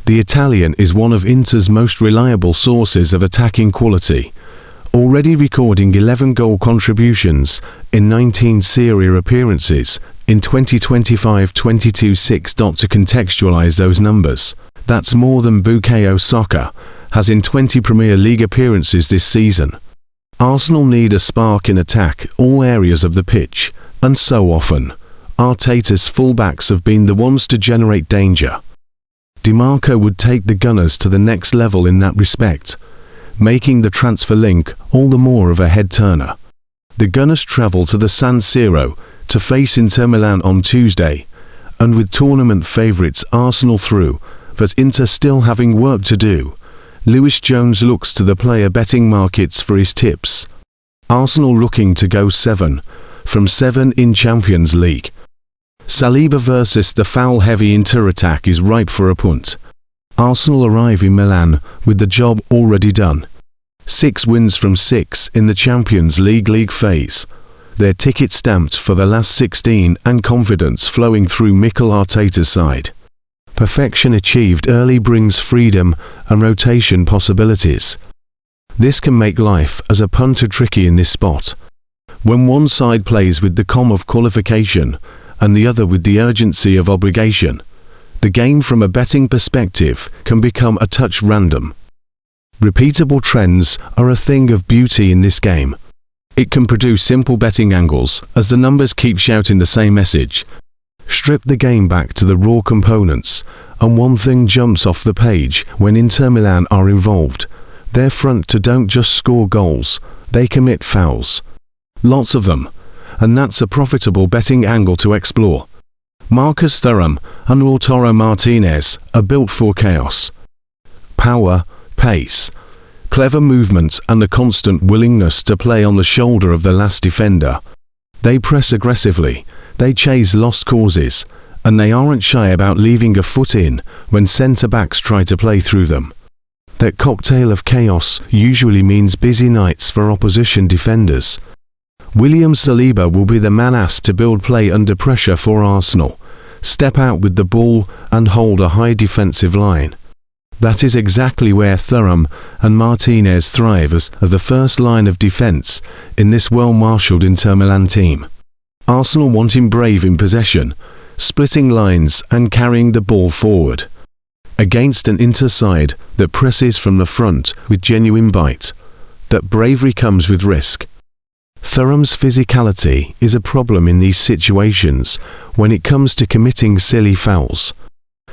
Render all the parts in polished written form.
The Italian is one of Inter's most reliable sources of attacking quality, already recording 11 goal contributions in 19 Serie A appearances in 2025-22-6. To contextualize those numbers, that's more than bukayo Saka has in 20 Premier League appearances this season. Arsenal need a spark in attack all areas of the pitch, and so often, Arteta's fullbacks have been the ones to generate danger. DiMarco would take the Gunners to the next level in that respect, making the transfer link all the more of a head-turner. The Gunners travel to the San Siro to face Inter Milan on Tuesday, and with tournament favourites Arsenal through, but Inter still having work to do, Lewis Jones looks to the player betting markets for his tips. Arsenal looking to go 7 from 7 in Champions League. Saliba versus the foul-heavy Inter attack is ripe for a punt. Arsenal arrive in Milan with the job already done. 6 wins from 6 in the Champions League phase. Their ticket stamped for the last 16 and confidence flowing through Mikel Arteta's side. Perfection achieved early brings freedom and rotation possibilities. This can make life as a punter tricky in this spot. When one side plays with the calm of qualification and the other with the urgency of obligation, the game from a betting perspective can become a touch random. Repeatable trends are a thing of beauty in this game. It can produce simple betting angles as the numbers keep shouting the same message. Strip the game back to the raw components, and one thing jumps off the page when Inter Milan are involved. Their front to don't just score goals, they commit fouls. Lots of them, and that's a profitable betting angle to explore. Marcus Thuram and Lautaro Martinez are built for chaos. Power, pace, clever movement and the constant willingness to play on the shoulder of the last defender. They press aggressively, they chase lost causes, and they aren't shy about leaving a foot in when centre-backs try to play through them. That cocktail of chaos usually means busy nights for opposition defenders. William Saliba will be the man asked to build play under pressure for Arsenal, step out with the ball and hold a high defensive line. That is exactly where Thuram and Martinez thrive as the first line of defence in this well-marshalled Inter Milan team. Arsenal want him brave in possession, splitting lines and carrying the ball forward. Against an Inter side that presses from the front with genuine bite, that bravery comes with risk. Thuram's physicality is a problem in these situations when it comes to committing silly fouls.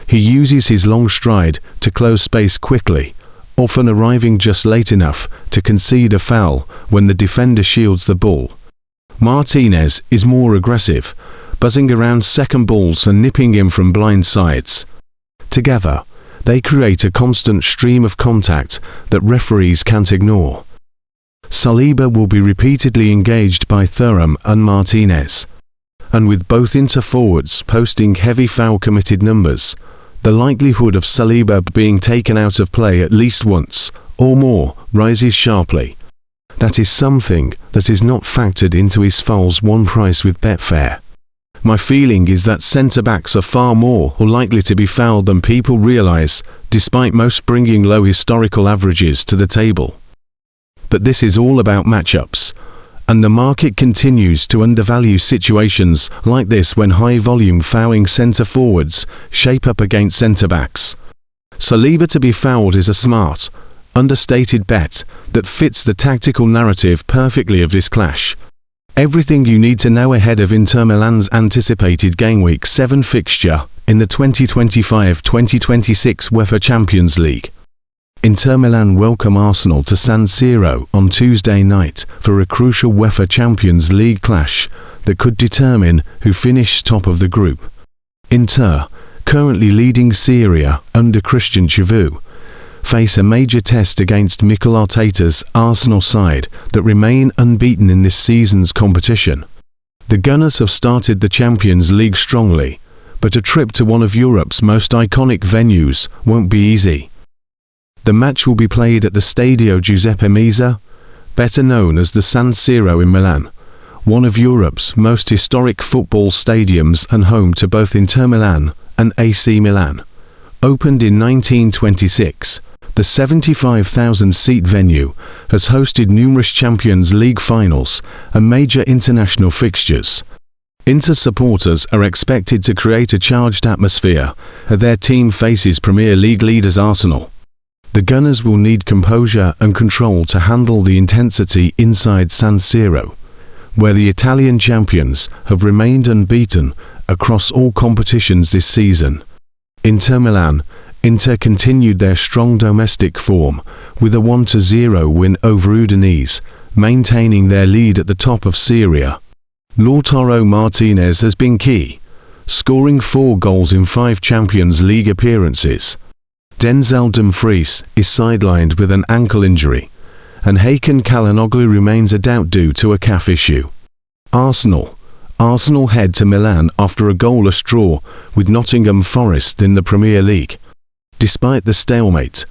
He uses his long stride to close space quickly, often arriving just late enough to concede a foul when the defender shields the ball. Martinez is more aggressive, buzzing around second balls and nipping in from blind sides. Together, they create a constant stream of contact that referees can't ignore. Saliba will be repeatedly engaged by Thuram and Martinez. And with both Inter forwards posting heavy foul-committed numbers, the likelihood of Saliba being taken out of play at least once, or more, rises sharply. That is something that is not factored into his fouls won price with Betfair. My feeling is that centre-backs are far more likely to be fouled than people realise, despite most bringing low historical averages to the table. But this is all about matchups, and the market continues to undervalue situations like this when high-volume fouling centre-forwards shape up against centre-backs. Saliba to be fouled is a smart, understated bet that fits the tactical narrative perfectly of this clash. Everything you need to know ahead of Inter Milan's anticipated Game Week 7 fixture in the 2025-2026 UEFA Champions League. Inter Milan welcome Arsenal to San Siro on Tuesday night for a crucial UEFA Champions League clash that could determine who finished top of the group. Inter, currently leading Serie A under Christian Chivu, face a major test against Mikel Arteta's Arsenal side that remain unbeaten in this season's competition. The Gunners have started the Champions League strongly, but a trip to one of Europe's most iconic venues won't be easy. The match will be played at the Stadio Giuseppe Meazza, better known as the San Siro in Milan, one of Europe's most historic football stadiums and home to both Inter Milan and AC Milan. Opened in 1926, the 75,000-seat venue has hosted numerous Champions League finals and major international fixtures. Inter supporters are expected to create a charged atmosphere as their team faces Premier League leaders Arsenal. The Gunners will need composure and control to handle the intensity inside San Siro, where the Italian champions have remained unbeaten across all competitions this season. Inter continued their strong domestic form with a 1-0 win over Udinese, maintaining their lead at the top of Serie A. Lautaro Martinez has been key, scoring 4 goals in 5 Champions League appearances. Denzel Dumfries is sidelined with an ankle injury, and Hakan Çalhanoğlu remains a doubt due to a calf issue. Arsenal head to Milan after a goalless draw with Nottingham Forest in the Premier League. Despite the stalemate,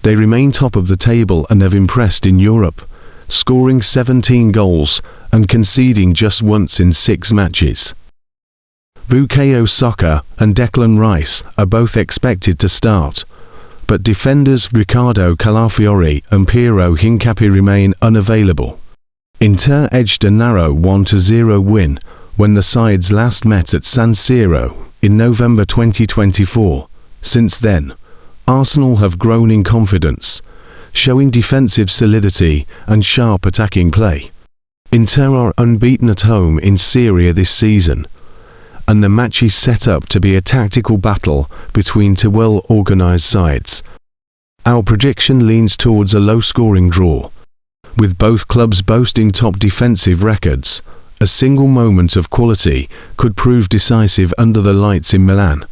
they remain top of the table and have impressed in Europe, scoring 17 goals and conceding just once in 6 matches. Bukayo Saka and Declan Rice are both expected to start, but defenders Riccardo Calafiori and Piero Hincapié remain unavailable. Inter edged a narrow 1-0 win when the sides last met at San Siro in November 2024. Since then, Arsenal have grown in confidence, showing defensive solidity and sharp attacking play. Inter are unbeaten at home in Serie A this season, and the match is set up to be a tactical battle between two well-organised sides. Our prediction leans towards a low-scoring draw. With both clubs boasting top defensive records, a single moment of quality could prove decisive under the lights in Milan.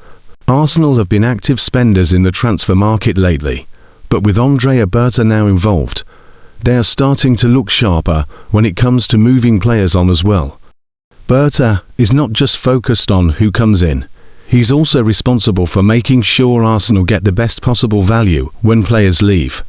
Arsenal have been active spenders in the transfer market lately, but with Andrea Berta now involved, they are starting to look sharper when it comes to moving players on as well. Berta is not just focused on who comes in, he's also responsible for making sure Arsenal get the best possible value when players leave.